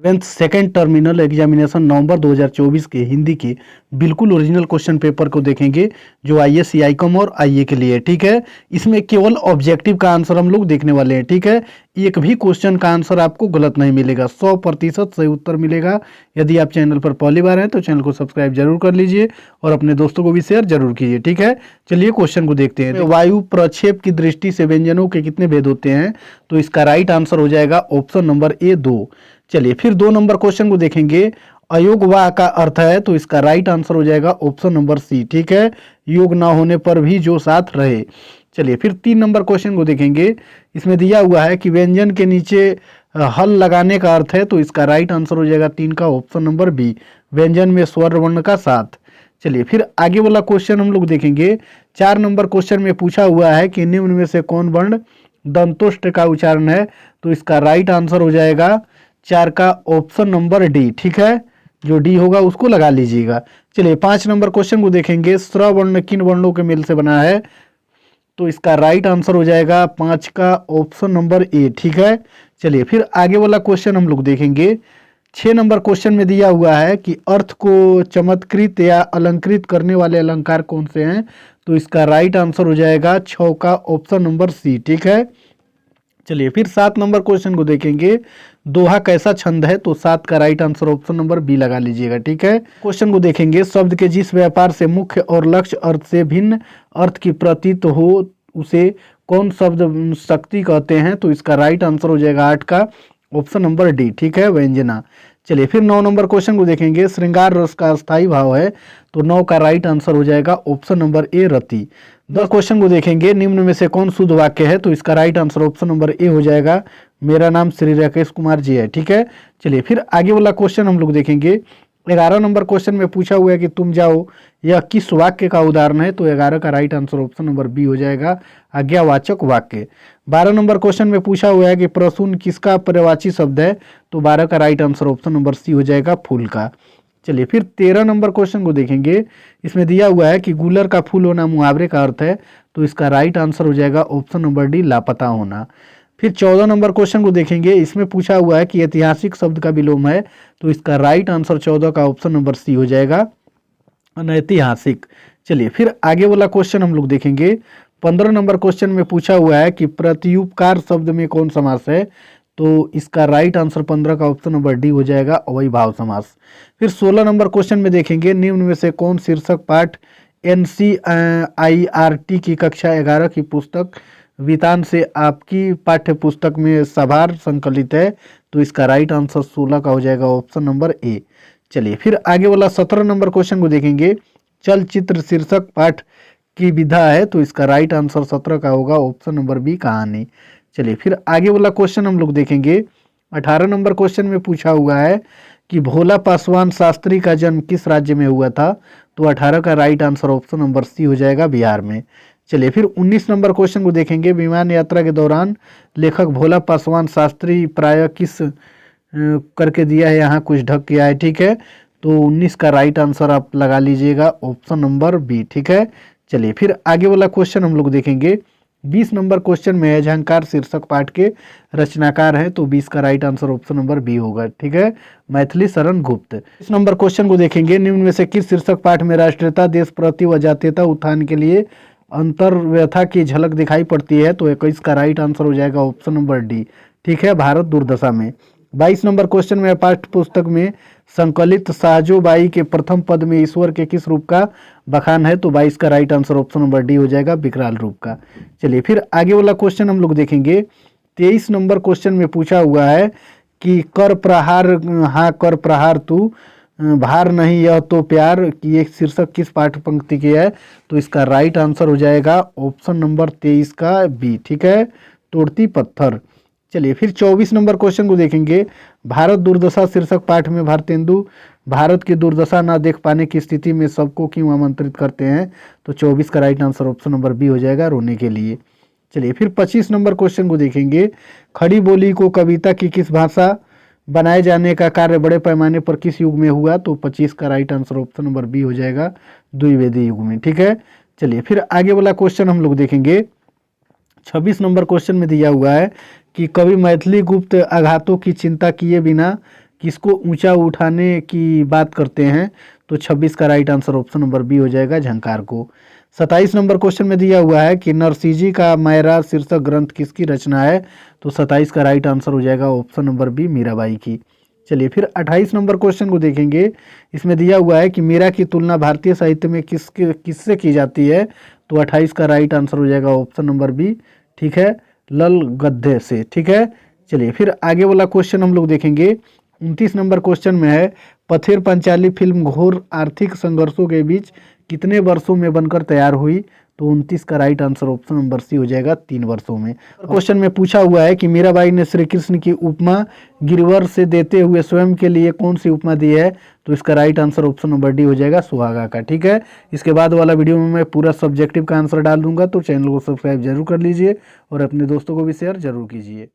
11th second terminal examination नवंबर 2024 के हिंदी के बिल्कुल ओरिजिनल क्वेश्चन पेपर को देखेंगे जो आईएएस, आईकॉम और आईए के लिए। ठीक है, इसमें केवल ऑब्जेक्टिव का आंसर हम लोग देखने वाले हैं। ठीक है, एक भी क्वेश्चन का आंसर आपको गलत नहीं मिलेगा, 100% सही उत्तर मिलेगा। यदि आप चैनल पर पहली बार हैं तो चैनल को सब्सक्राइब जरूर कर लीजिए और अपने दोस्तों को भी शेयर जरूर कीजिए। ठीक है, चलिए क्वेश्चन को देखते हैं। वायु प्रक्षेप की दृष्टि से व्यंजनों के कितने भेद होते हैं? तो इसका राइट आंसर हो जाएगा ऑप्शन नंबर ए 2। चलिए फिर 2 नंबर क्वेश्चन को देखेंगे। अयोग वा का अर्थ है, तो इसका राइट आंसर हो जाएगा ऑप्शन नंबर सी। ठीक है, योग ना होने पर भी जो साथ रहे। चलिए फिर 3 नंबर क्वेश्चन को देखेंगे। इसमें दिया हुआ है कि व्यंजन के नीचे हल लगाने का अर्थ है, तो इसका राइट आंसर हो जाएगा 3 का ऑप्शन नंबर बी, व्यंजन में स्वर वर्ण का साथ। चलिए फिर आगे वाला क्वेश्चन हम लोग देखेंगे। 4 नंबर क्वेश्चन में पूछा हुआ है कि निम्न में से कौन वर्ण दंतोष्ट का उच्चारण है? तो इसका राइट आंसर हो जाएगा 4 का ऑप्शन नंबर डी। ठीक है, जो डी होगा उसको लगा लीजिएगा। चलिए 5 नंबर क्वेश्चन को देखेंगे। स्र वर्ण किन वर्णों के मेल से बना है? तो इसका राइट आंसर हो जाएगा 5 का ऑप्शन नंबर ए। ठीक है, चलिए फिर आगे वाला क्वेश्चन हम लोग देखेंगे। 6 नंबर क्वेश्चन में दिया हुआ है कि अर्थ को चमत्कृत या अलंकृत करने वाले अलंकार कौन से हैं? तो इसका राइट आंसर हो जाएगा 6 का ऑप्शन नंबर सी। ठीक है, चलिए फिर 7 नंबर क्वेश्चन को देखेंगे। दोहा कैसा छंद है? तो 7 का right answer option number B लगा लीजिएगा। ठीक है, क्वेश्चन को देखेंगे। शब्द के जिस व्यापार से मुख्य और लक्ष्य अर्थ से भिन्न अर्थ की प्रतीत हो उसे कौन शब्द शक्ति कहते हैं? तो इसका राइट आंसर हो जाएगा 8 का ऑप्शन नंबर डी। ठीक है, व्यंजना। चलिए फिर 9 नंबर क्वेश्चन को देखेंगे। श्रृंगार रस का अस्थाई भाव है, तो 9 का राइट आंसर हो जाएगा option number A Rati. 10 question को देखेंगे। निम्न में से कौन शुद्ध वाक्य है? तो इसका right answer option number A हो जाएगा, मेरा नाम श्री राकेश कुमार जी है। ठीक है, चलिए फिर आगे वाला क्वेश्चन हम लोग देखेंगे। 11 नंबर क्वेश्चन में पूछा हुआ है कि तुम जाओ, यह किस वाक्य का उदाहरण है? तो 11 का right answer option number B हो जाएगा, आज्ञावाचक वाक्य। 12 नंबर क्वेश्चन में पूछा हुआ है कि प्रसून किसका पर्यायवाची शब्द है? तो 12 का right answer option number C हो जाएगा, फूल का। चलिए फिर 13 नंबर क्वेश्चन को देखेंगे। इसमें दिया हुआ है कि गुलर का फूल होना मुहावरे का अर्थ है, तो इसका राइट आंसर हो जाएगा ऑप्शन नंबर डी, लापता होना। फिर 14 नंबर क्वेश्चन को देखेंगे। इसमें पूछा हुआ है कि ऐतिहासिक शब्द का विलोम है, तो इसका राइट आंसर 14 का ऑप्शन नंबर सी हो जाएगा, अनैतिहासिक। चलिए फिर आगे वाला क्वेश्चन हम लोग देखेंगे। 15 नंबर क्वेश्चन में पूछा हुआ है कि प्रत्युपकार शब्द में कौन समास है? तो इसका राइट आंसर 15 का ऑप्शन नंबर डी हो जाएगा, अव्ययीभाव समास। फिर 16 नंबर क्वेश्चन में देखेंगे। निम्न में से कौन शीर्षक पाठ NCERT की कक्षा 11 की पुस्तक वितान से आपकी पाठ्य पुस्तक में सभार संकलित है? तो इसका राइट आंसर 16 का हो जाएगा, ऑप्शन नंबर ए। चलिए फिर आगे वाला 17 नंबर क्वेश्चन को देखेंगे। चलचित्र शीर्षक पाठ की विधा है, तो इसका राइट आंसर 17 का होगा, ऑप्शन नंबर बी, कहानी। चलिए फिर आगे वाला क्वेश्चन हम लोग देखेंगे। 18 नंबर क्वेश्चन में पूछा हुआ है कि भोला पासवान शास्त्री का जन्म किस राज्य में हुआ था? तो 18 का right answer option number C हो जाएगा, बिहार में। चलिए फिर 19 नंबर क्वेश्चन को देखेंगे। विमान यात्रा के दौरान लेखक भोला पासवान शास्त्री प्राय किस करके दिया है, यहाँ कुछ ढक किया है। ठीक है, तो 19 का राइट आंसर आप लगा लीजिएगा, ऑप्शन नंबर बी। ठीक है, चलिए फिर आगे वाला क्वेश्चन हम लोग देखेंगे। 20 नंबर क्वेश्चन में है झंकार शीर्षक पाठ के रचनाकार हैं, तो 20 का right answer option number B होगा। ठीक है, मैथिली शरण गुप्त। इस नंबर क्वेश्चन को देखेंगे। निम्न में से किस शीर्षक पाठ में राष्ट्रीयता, देश प्रति व जातीयता उत्थान के लिए अंतर्व्यथा की झलक दिखाई पड़ती है? तो 21 का राइट आंसर हो जाएगा, ऑप्शन नंबर डी। ठीक है, भारत दुर्दशा में। 22 नंबर क्वेश्चन में पाठ्य पुस्तक में संकलित साहजोबाई के प्रथम पद में ईश्वर के किस रूप का बखान है? तो 22 का right answer option number D हो जाएगा, विकराल रूप का। चलिए फिर आगे वाला क्वेश्चन हम लोग देखेंगे। 23 नंबर क्वेश्चन में पूछा हुआ है कि कर प्रहार, हाँ कर प्रहार तू, भार नहीं यह तो प्यार की एक शीर्षक किस पाठ्य पंक्ति की है? तो इसका राइट आंसर हो जाएगा, ऑप्शन नंबर 23 का बी। ठीक है, तोड़ती पत्थर। चलिए फिर 24 नंबर क्वेश्चन को देखेंगे। भारत दुर्दशा शीर्षक पाठ में भारतेंदु भारत की दुर्दशा ना देख पाने की स्थिति में सबको क्यों आमंत्रित करते हैं? तो 24 का right answer option number B हो जाएगा, रोने के लिए। चलिए फिर 25 नंबर क्वेश्चन को देखेंगे। खड़ी बोली को कविता की किस भाषा बनाए जाने का कार्य बड़े पैमाने पर किस युग में हुआ? तो 25 का right answer option number B हो जाएगा, द्विवेदी युग में। ठीक है, चलिए फिर आगे वाला क्वेश्चन हम लोग देखेंगे। 26 नंबर क्वेश्चन में दिया हुआ है कि कवि मैथिली गुप्त आघातों की चिंता किए बिना किसको ऊंचा उठाने की बात करते हैं? तो 26 का right answer option number B हो जाएगा, झंकार को। 27 नंबर क्वेश्चन में दिया हुआ है कि नरसिंह का मायरा शीर्षक ग्रंथ किसकी रचना है? तो 27 का राइट आंसर हो जाएगा ऑप्शन नंबर बी, मीराबाई की। चलिए फिर 28 नंबर क्वेश्चन को देखेंगे। इसमें दिया हुआ है कि मीरा की तुलना भारतीय साहित्य में किससे की जाती है? तो 28 का राइट आंसर हो जाएगा ऑप्शन नंबर बी, ठीक है, लल गद्दे से, ठीक है। चलिए फिर आगे वाला क्वेश्चन हम लोग देखेंगे। 29 नंबर क्वेश्चन में है, पथेर पंचाली फिल्म घोर आर्थिक संघर्षों के बीच कितने वर्षों में बनकर तैयार हुई? तो 29 का right answer option number C हो जाएगा, 3 वर्षों में। क्वेश्चन में पूछा हुआ है कि मीराबाई ने श्री कृष्ण की उपमा गिरवर से देते हुए स्वयं के लिए कौन सी उपमा दी है? तो इसका right answer option number D हो जाएगा, सुहागा का, ठीक है। इसके बाद वाला वीडियो में मैं पूरा सब्जेक्टिव का आंसर डाल दूंगा, तो चैनल को सब्सक्राइब जरूर कर लीजिए और अपने दोस्तों को भी शेयर जरूर कीजिए।